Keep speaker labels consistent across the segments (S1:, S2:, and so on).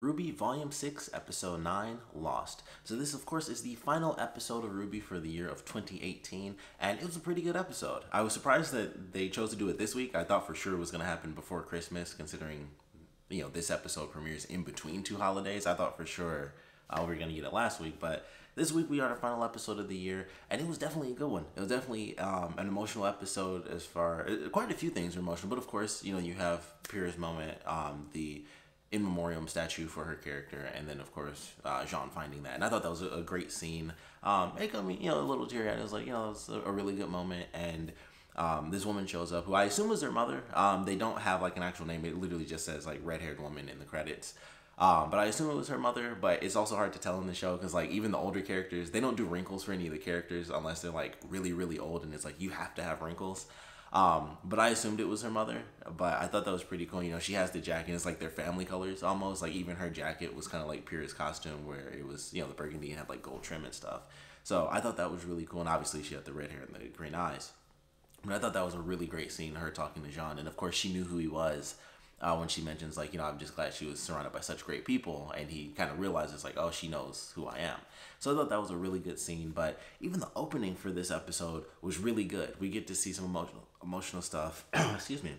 S1: RWBY Volume 6, Episode 9, Lost. So this, of course, is the final episode of RWBY for the year of 2018, and it was a pretty good episode. I was surprised that they chose to do it this week. I thought for sure it was going to happen before Christmas, considering, this episode premieres in between two holidays. I thought for sure we were going to get it last week, but this week we got our final episode of the year, and it was definitely a good one. It was definitely an emotional episode as far... quite a few things are emotional, but of course, you have Pyrrha's moment, the in memoriam statue for her character, and then of course Jaune finding that, and I thought that was a great scene. It got me a little teary-eyed. It was like, it was a really good moment. And this woman shows up, who I assume was their mother. They don't have like an actual name. It literally just says like red-haired woman in the credits. But I assume it was her mother, but it's also hard to tell in the show because like even the older characters, they don't do wrinkles for any of the characters unless they're like really, really old, and it's like you have to have wrinkles. But I assumed it was her mother, but I thought that was pretty cool. She has the jacket, it's like their family colors almost, like even her jacket was kind of like Pyrrha's costume, where it was, the burgundy and had like gold trim and stuff. So I thought that was really cool, and obviously she had the red hair and the green eyes. But I thought that was a really great scene, her talking to Jaune, and of course she knew who he was. When she mentions like, I'm just glad she was surrounded by such great people, and he kind of realizes like, oh, she knows who I am. So I thought that was a really good scene. But even the opening for this episode was really good. We get to see some emotional stuff excuse me,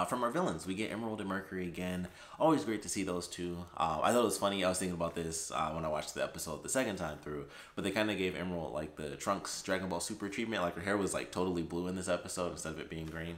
S1: from our villains. We get Emerald and Mercury again. Always great to see those two. I thought it was funny. I was thinking about this when I watched the episode the second time through, but they kind of gave Emerald like the Trunks Dragon Ball Super treatment. Like her hair was like totally blue in this episode instead of it being green.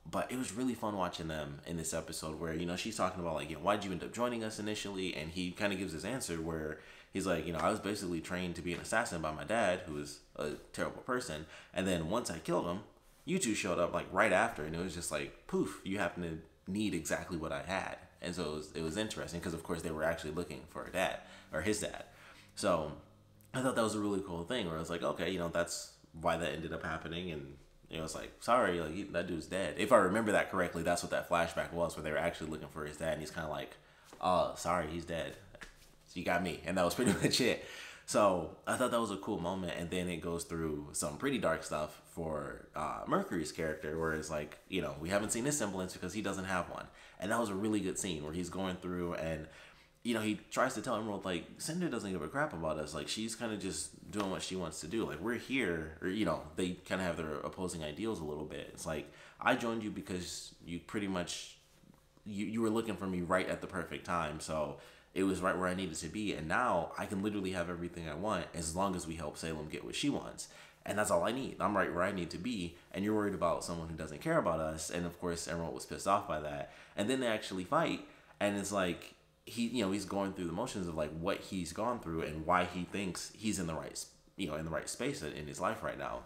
S1: But it was really fun watching them in this episode where, she's talking about like, why'd you end up joining us initially? And he kind of gives his answer where he's like, I was basically trained to be an assassin by my dad, who was a terrible person. And then once I killed him, you two showed up like right after, and it was just like, poof, you happen to need exactly what I had. And so it was interesting because of course they were actually looking for her dad, or his dad. So I thought that was a really cool thing where I was like, okay, that's why that ended up happening. And it's like, sorry, like that dude's dead. If I remember that correctly, that's what that flashback was, where they were actually looking for his dad, and he's kind of like, oh, sorry, he's dead. So you got me. And that was pretty much it. So I thought that was a cool moment. And then it goes through some pretty dark stuff for Mercury's character, where it's like, we haven't seen his semblance because he doesn't have one. And that was a really good scene where he's going through and, he tries to tell Emerald, like, Cinder doesn't give a crap about us. Like, she's kind of just doing what she wants to do. Like, we're here. Or, they kind of have their opposing ideals a little bit. It's like, I joined you because you pretty much, you were looking for me right at the perfect time. So it was right where I needed to be. And now I can literally have everything I want as long as we help Salem get what she wants. And that's all I need. I'm right where I need to be. And you're worried about someone who doesn't care about us. And, of course, Emerald was pissed off by that. And then they actually fight. And it's like, he's going through the motions of like what he's gone through and why he thinks he's in the right, in the right space in his life right now.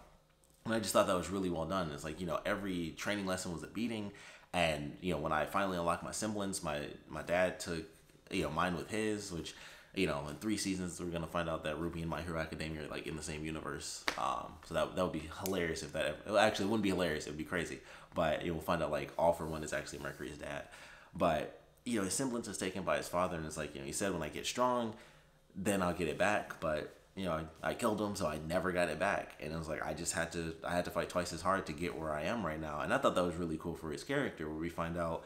S1: And I just thought that was really well done. It's like, every training lesson was a beating. And, when I finally unlocked my semblance, my dad took, mine with his, which, in 3 seasons, we're going to find out that RWBY and My Hero Academia are like in the same universe. So that would be hilarious if that ever, well, actually it wouldn't be hilarious. It would be crazy, but we'll find out like All For One is actually Mercury's dad. But, his semblance is taken by his father, and it's like, he said, when I get strong, then I'll get it back. But, I killed him, so I never got it back. And it was like, I had to fight twice as hard to get where I am right now. And I thought that was really cool for his character, where we find out,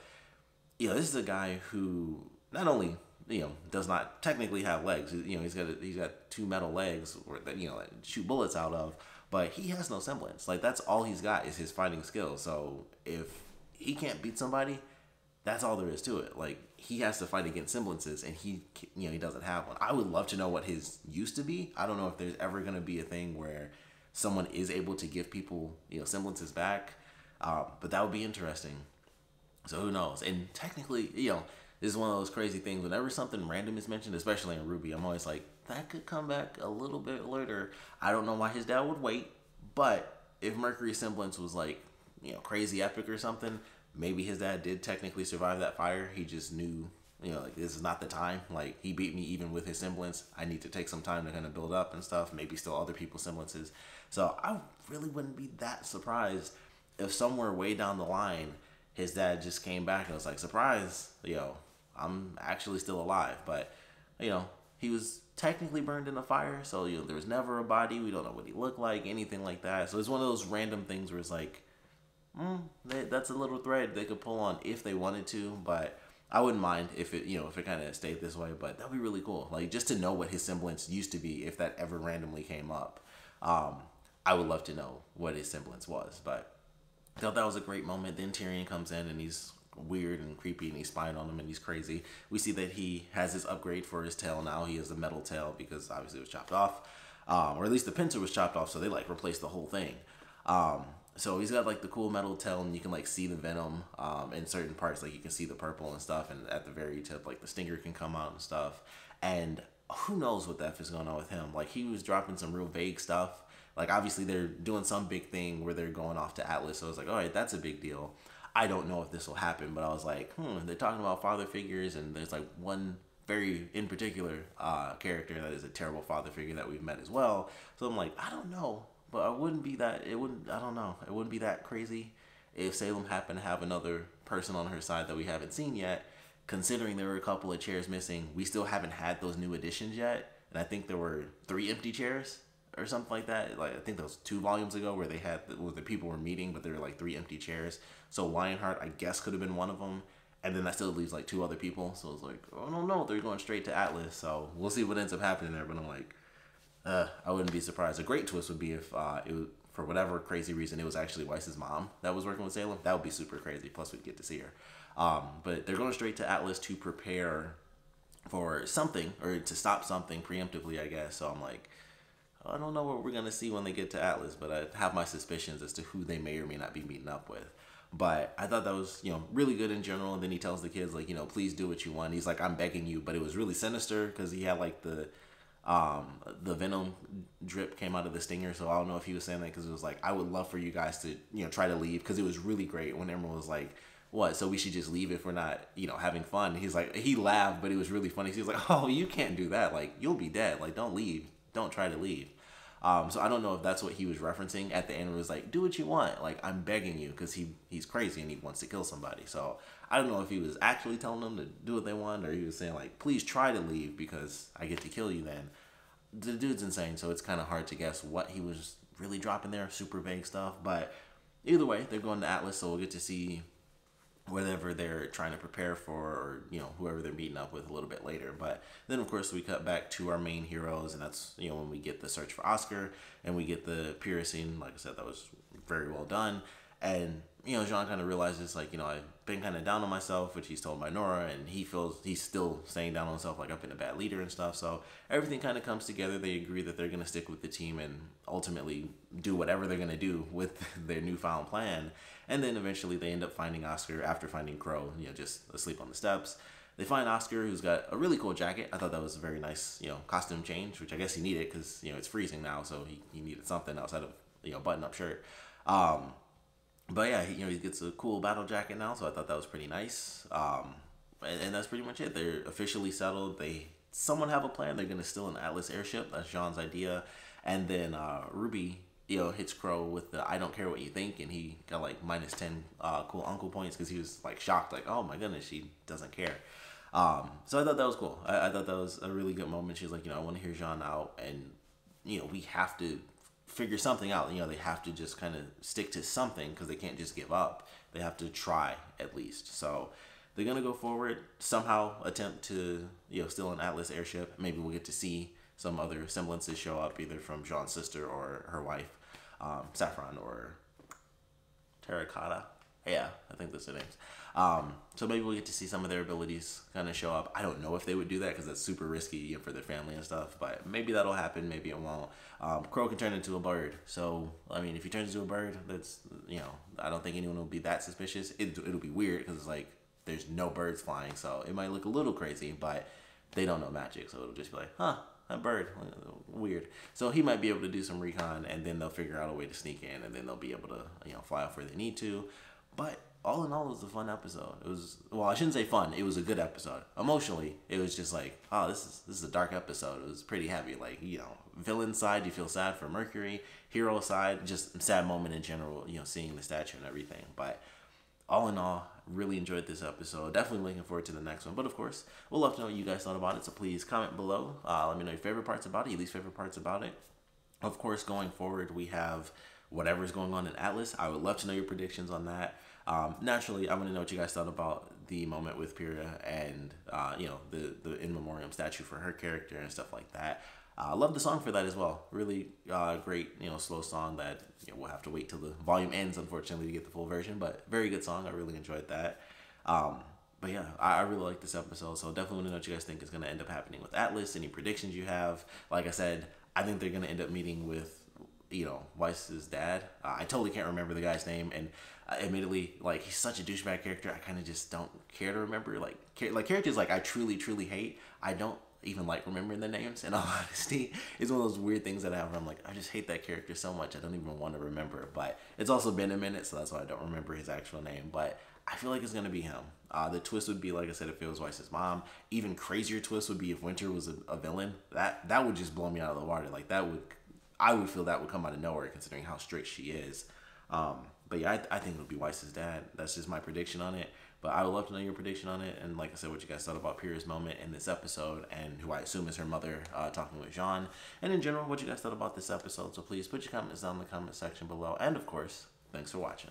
S1: this is a guy who not only, does not technically have legs, he's got 2 metal legs that, that shoot bullets out of, but he has no semblance. Like, that's all he's got is his fighting skill. So if he can't beat somebody, that's all there is to it. Like, he has to fight against semblances, and he doesn't have one. I would love to know what his used to be. I don't know if there's ever going to be a thing where someone is able to give people, semblances back. But that would be interesting. So who knows? And technically, this is one of those crazy things. Whenever something random is mentioned, especially in RWBY, I'm always like, that could come back a little bit later. I don't know why his dad would wait, but if Mercury's semblance was like, crazy epic or something, maybe his dad did technically survive that fire. He just knew, like, this is not the time. Like, he beat me even with his semblance. I need to take some time to kind of build up and stuff. Maybe still other people's semblances. So I really wouldn't be that surprised if somewhere way down the line, his dad just came back and was like, surprise, I'm actually still alive. But, he was technically burned in a fire. So, there was never a body. We don't know what he looked like, anything like that. So it's one of those random things where it's like, that's a little thread they could pull on if they wanted to, but I wouldn't mind if it, if it kind of stayed this way, but that'd be really cool. Like, just to know what his semblance used to be, if that ever randomly came up. I would love to know what his semblance was, but I thought that was a great moment. Then Tyrion comes in and he's weird and creepy and he's spying on him and he's crazy. We see that he has his upgrade for his tail now. He has the metal tail because obviously it was chopped off, or at least the pincer was chopped off, so they like replaced the whole thing. So he's got like the cool metal tail, and you can like see the venom in certain parts. Like you can see the purple and stuff, and at the very tip, like the stinger can come out and stuff. And who knows what the F is going on with him? Like he was dropping some real vague stuff. Like obviously they're doing some big thing where they're going off to Atlas. So I was like, all right, that's a big deal. I don't know if this will happen, but I was like, they're talking about father figures, and there's like one very in particular character that is a terrible father figure that we've met as well. So I'm like, I don't know. But I don't know. It wouldn't be that crazy if Salem happened to have another person on her side that we haven't seen yet. Considering there were a couple of chairs missing, we still haven't had those new additions yet. And I think there were 3 empty chairs or something like that. Like I think that was 2 volumes ago where the people were meeting, but there were like 3 empty chairs. So Lionheart, I guess, could have been one of them. And then that still leaves like 2 other people. So it's like, oh, no, they're going straight to Atlas. So we'll see what ends up happening there. But I'm like, I wouldn't be surprised. A great twist would be if it was, for whatever crazy reason, it was actually Weiss's mom that was working with Salem. That would be super crazy. Plus, we'd get to see her. But they're going straight to Atlas to prepare for something, or to stop something preemptively, I guess. So I'm like, I don't know what we're going to see when they get to Atlas, but I have my suspicions as to who they may or may not be meeting up with. But I thought that was, really good in general. And then he tells the kids, like, please do what you want. He's like, I'm begging you. But it was really sinister because he had, like, the venom drip came out of the stinger. So I don't know if he was saying that because it was like, I would love for you guys to, try to leave. Because it was really great when Emerald was like, what? So we should just leave if we're not, having fun. He's like, he laughed, but it was really funny. He was like, oh, you can't do that. Like, you'll be dead. Like, don't leave. Don't try to leave. So I don't know if that's what he was referencing at the end. It was like, do what you want. Like, I'm begging you, because he's crazy and he wants to kill somebody. So I don't know if he was actually telling them to do what they want, or he was saying like, please try to leave because I get to kill you then. The dude's insane, so it's kind of hard to guess what he was really dropping there. Super vague stuff. But either way, they're going to Atlas, so we'll get to see whatever they're trying to prepare for, or whoever they're meeting up with a little bit later. But then of course we cut back to our main heroes, and that's when we get the search for Oscar and we get the piercing. Like I said, that was very well done. And Jaune kind of realizes, like, I've been kind of down on myself, which he's told by Nora, and he feels he's still staying down on himself, like I've been a bad leader and stuff. So everything kind of comes together. They agree that they're going to stick with the team and ultimately do whatever they're going to do with their newfound plan. And then eventually they end up finding Oscar after finding Crow, just asleep on the steps. They find Oscar, who's got a really cool jacket. I thought that was a very nice, costume change, which I guess he needed because, it's freezing now. So he needed something outside of, button-up shirt. But yeah, he gets a cool battle jacket now, so I thought that was pretty nice. And that's pretty much it. They're officially settled. Someone have a plan. They're going to steal an Atlas airship. That's Jaune's idea. And then RWBY, hits Crow with the I don't care what you think, and he got like -10 cool uncle points because he was like shocked, like, oh my goodness, she doesn't care. So I thought that was cool. I thought that was a really good moment. She's like, I want to hear Jaune out, and we have to figure something out. They have to just kind of stick to something because they can't just give up. They have to try at least. So they're gonna go forward, somehow attempt to steal an Atlas airship. Maybe we'll get to see some other semblances show up, either from Jaune's sister or her wife, Saffron or Terracotta. Yeah, I think that's their names. So maybe we'll get to see some of their abilities kind of show up. I don't know if they would do that because that's super risky for their family and stuff, but maybe that'll happen, maybe it won't. Crow can turn into a bird. So, I mean, if he turns into a bird, that's, I don't think anyone will be that suspicious. It'll be weird because it's like there's no birds flying, so it might look a little crazy, but they don't know magic, so it'll just be like, huh, that bird, weird. So he might be able to do some recon, and then they'll figure out a way to sneak in, and then they'll be able to, fly off where they need to. But all in all, it was a fun episode. It was, well, I shouldn't say fun. It was a good episode. Emotionally, it was just like, oh, this is a dark episode. It was pretty heavy. Like, villain side, you feel sad for Mercury. Hero side, just sad moment in general, seeing the statue and everything. But all in all, really enjoyed this episode. Definitely looking forward to the next one. But of course, we'll love to know what you guys thought about it. So please comment below. Let me know your favorite parts about it, your least favorite parts about it. Of course, going forward, we have whatever's going on in Atlas. I would love to know your predictions on that. Naturally, I want to know what you guys thought about the moment with Pyrrha and you know, the in memoriam statue for her character and stuff like that. I love the song for that as well. Really great, you know, slow song that, you know, we'll have to wait till the volume ends, unfortunately, to get the full version. But very good song. I really enjoyed that. But yeah, I really like this episode. So definitely want to know what you guys think is going to end up happening with Atlas. Any predictions you have? Like I said, I think they're going to end up meeting with, you know, Weiss's dad. I totally can't remember the guy's name, and admittedly, like, he's such a douchebag character. I kind of just don't care to remember. Like characters like I truly hate. I don't even like remembering the names. In all honesty, it's one of those weird things that I have where I'm like, I just hate that character so much I don't even want to remember. But it's also been a minute, so that's why I don't remember his actual name. But I feel like it's gonna be him. The twist would be, like I said, if it was Weiss's mom. Even crazier twist would be if Winter was a villain. That would just blow me out of the water. Like, I would feel that would come out of nowhere considering how strict she is. But yeah, I think it'll be Weiss's dad. That's just my prediction on it. But I would love to know your prediction on it. And like I said, what you guys thought about Pyrrha's moment in this episode, and who I assume is her mother talking with Jaune. And in general, what you guys thought about this episode. So please put your comments down in the comment section below. And of course, thanks for watching.